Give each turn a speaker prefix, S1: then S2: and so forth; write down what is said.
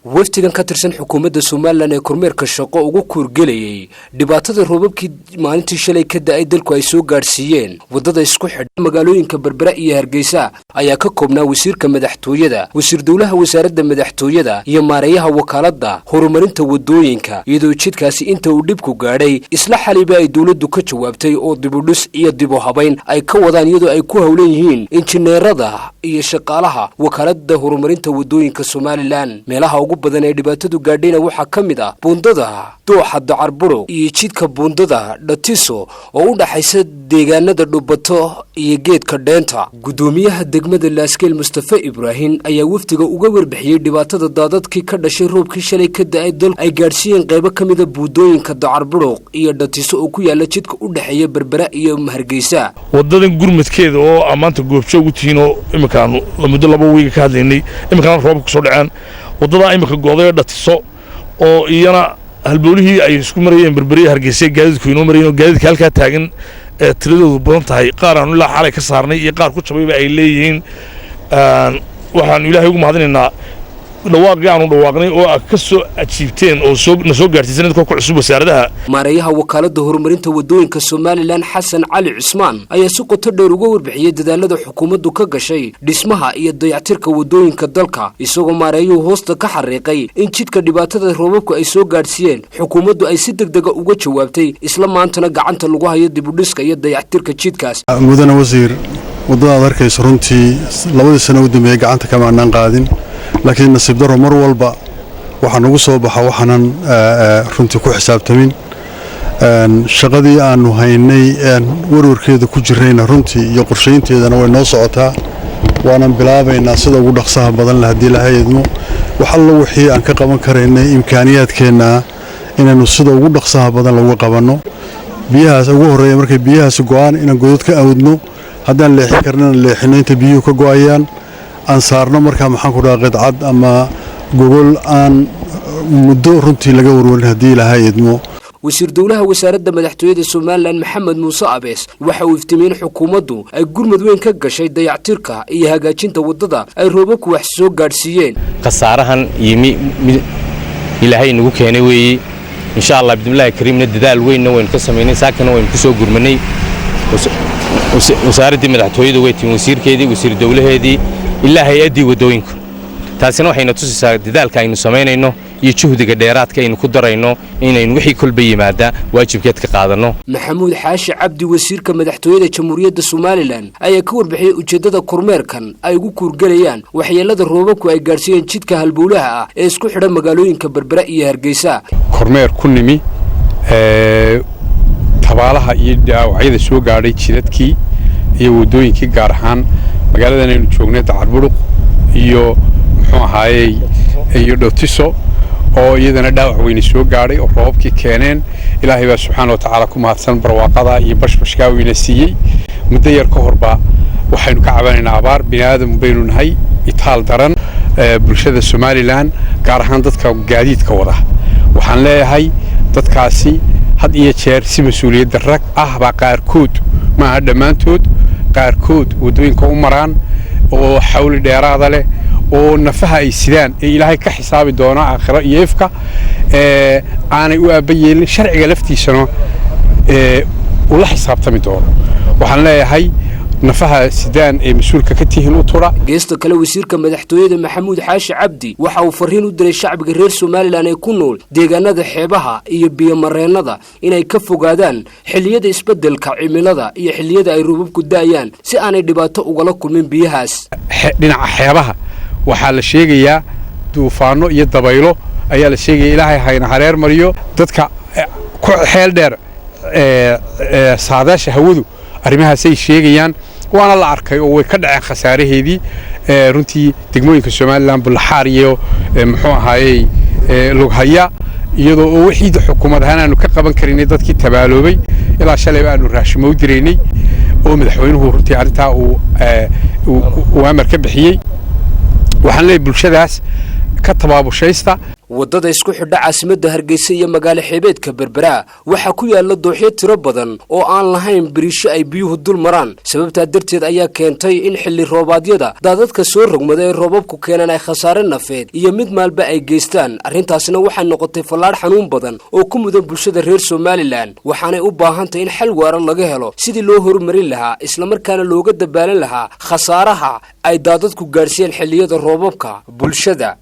S1: waftigan ka tirsan xukuumadda Soomaaliland ee kormeerka shaqo ugu kuurgelayay dhibaatada roobabkii maalintii shalay ka da'ay dalku ay soo gaarsiiyeen wadada isku xidha magaalooyinka Berbera iyo Hargeysa ayaa ka koobnaa wasiirka madaxtooyada wasiir dawlaha wasaaradda madaxtooyada iyo maareeyaha wakaaladda horumarinta wadooyinka iyadoo jidkaasi inta uu dhibku gaadhay isla xaliba ay dawladdu ka jawaabtay oo dib u dhis iyo dib u habayn ay ka wadaan iyadoo ay ku hawlan yihiin injineerada iyo shaqaalaha wakaaladda horumarinta wadooyinka Soomaaliland meelaha ugu badan ee dhibaatadu gaadhayna waxa kamid ah buundada dooxa Dacarburo iyo jidka buundada Dhatiso oo u dhaxaysa deegaanada Dhubato iyo geedka Dheenta gudoomiyaha degmada Laaskeel Mustafa Ibrahim ayaa waftiga uga warbixiyay dhibaatada daadadkii ka dhashay roobkii shalay ka da'ay dal ay gaarsiiyeen qaybo kamid ah buundooyinka Dacarburo iyo Dhatiso oo ku yaala jidka u dhaxeeya Berbera iyo Hargeysa
S2: wadadan gurmadkeeda oo amaanta goobjoog u tihiin oo imkaan muddo 2 wiig ka hadlaynay imkaan roobku ku soo dhacaan wadada imika gooday Dhatiso oo iyana halboolihii ay isku marayeen Berbera Hargeysa gaadiidku inoo marayeen gaadiidka halka taagan tiradoodu badan tahay qaar aan ilaa xalay ka saarnay iyo qaar ku jabayba ay leeyihiin waxaan Ilaahay ugu mahadinaynaa dhawaaqii aanu dhawaaqnay oo ka soo ajiibteen oo soo gaarsiisay dadka ku cusub wasaaradaha
S1: maareeyaha wakaaladda horumarinta wadooyinka Soomaaliland Xasan Cali Cusmaan ayaa si qoto dheer uga warbixiyay dadaalada xukuumaddu ka gashay dhismaha iyo dayactirka wadooyinka dalka isagoo maareeyuhu hoosta ka xariiqay in jidka dhibaatada roobabku ay soo gaarsiiyeen xukuumaddu ay si degdeg ah uga jawaabtay isla maantana gacanta lagu hayo dib u dhiska iyo dayactirka jidkaas
S3: mudana wasiir wadada arkayso runtii 2 sano u dambeeyay gacanta kama aanan qaadin laakiin nasiib daro mar walba waxaan ugu soo baxaa waxaanan runtii ku xisaabtamin shaqadii aanu haynay warwarkeeda ku jirayna runtii iyo qorsheynteedana way noo socotaa waanan bilaabaynaa sida ugu dhaqsaha badan hadii la hay'admo wax alla wixii aan ka qaban karaynay imkaaniyaadkeena inaanu sida ugu dhaqsaha badan lagu qabano biyahaas ugu horeeya markay biyahaas go'aan inaan godad ka aawdno haddaan leexin karnana leexino inta biyuhu ka go'ayaan aan saarno markaa maxaan ku dhaaqay cad ama gogol aan muddo runtii laga warwarin hadii la hay'admo
S1: wasiir dawlaha wasaaradda madaxtooyada Soomaaliland Maxamed Muuse Abees waxa uu iftiimiyay xukuumaddu ay gurmad weyn ka gashay dayactirka iyo hagaajinta wadada ay roobabku wax soo gaarsiiyeen
S4: qasaarahan yimi Ilaahay nagu keenay weeyii insha Allah bidmilaahi kariimna dadaal weyn weyn ka sameeynay saakana weyn ku soo gurmanay wasaaradda madaxtooyada way tiin wasiirkeedii wasiir dawlaheedii Ilaahay adii wadooyinku taasina waxayna tusaysaa dadaalka aynu sameynayno iyo juhdiga dheeraadka aynu ku darayno inaynu wixii kulba yimaada waajibkeed ka qaadano
S1: Maxamuud Xaashi Cabdi wasiirka madaxtooyada Jamhuuriyadda Soomaaliland ayaa ka warbixiyay ujeedada kormeerkan ay ugu kuurgalayaan waxyeelada roobabku ay gaarsiiyeen jidka halbowlaha ah ee isku xidha magaalooyinka Berbera iyo Hargeysa
S5: kormeer ku nimi tabaalaha iyo dhaawacyada soo gaadhay jidadkii iyo wadooyinkii gaar ahaan magaaladan aynu joognay Dacarburo iyo muxuu ahaayay iyo Dhatiso oo iyadana dhaawac weyn soo gaadhay oo roobkii keeneen Ilaahay baa subxaanahu wa ta'aala ku mahadsan barwaaqada iyo bashbashka weyn siiyay muddo yar ka horba waxaynu ka cabanaynaa abaar bini'aadam baynu nahay itaal daran bulshada Soomaaliland gaar ahaan dadka gaadiidka wada waxaan leeyahay dadkaasi had iyo jeer si mas'uuliyad darrag ah baa qaarkood ma dhamaantood qaarkood wadooyinka u maraan oo xawli dheeraada leh oo nafaha ay sidaan ee Ilaahay ka xisaabi doona aakhira iyo ifka aanay u aabayeelin sharciga laftiisana ula xisaabtami doono waxaan leeyahay nafaha sidaan ee mas'uulka ka tihiin u tura
S1: geesta kale wasiirka madaxtooyada Maxamuud Xaashi Cabdi waxa uu fariin u diray shacbiga reer Soomaaliland ee ku nool deegaanada xeebaha iyo biyo mareenada inay ka fogaadaan xilliyada isbedelka cimilada iyo xilliyada ay roobabku da'ayaan si aanay dhibaato uga kulmin biyahaas
S5: dhinaca xeebaha waxaa la sheegayaa duufaano iyo dabaylo ayaa la sheegay Ilaahay hayna hareer mariyo dadka ku xeel dheer saadaasha hawadu arrimahaas ay sheegayaan waana la arkay oo way ka dhaceen khasaaraheedii runtii degmooyinka Soomaaliland bulaxaar iyo muxuu ahaayay lughaya iyadoo oo wixii xukuumad ahaan aanu ka qaban karinay dadkii tabaaloobay ilaa shalay aanu raashimo u direynay oo madaxweynuhu runtii arinta uu amar ka bixiyay waxaan leeyahay bulshadaas ka tabaabushaysta
S1: wadada isku xidha caasimadda Hargeysa iyo magaalo xeebeedka Berbera waxa ku yaala dooxyo tiro badan oo aan lahayn biriisho ay biyuhu dul maraan sababta darteed ayaa keentay in xilli roobaadyada daadadka soo rogmada ee roobabku keenan ay khasaare nafeed iyo mid maalba ay geystaan arrintaasna waxay noqotay fallaar xanuun badan oo ku mudan bulshada reer Somaliland waxaanay u baahantahay in xal waara laga helo sidii loo horumarin lahaa isla markaana looga dabaalan lahaa khasaaraha ay daadadku gaarsiiyeen xilliyada roobabka bulshada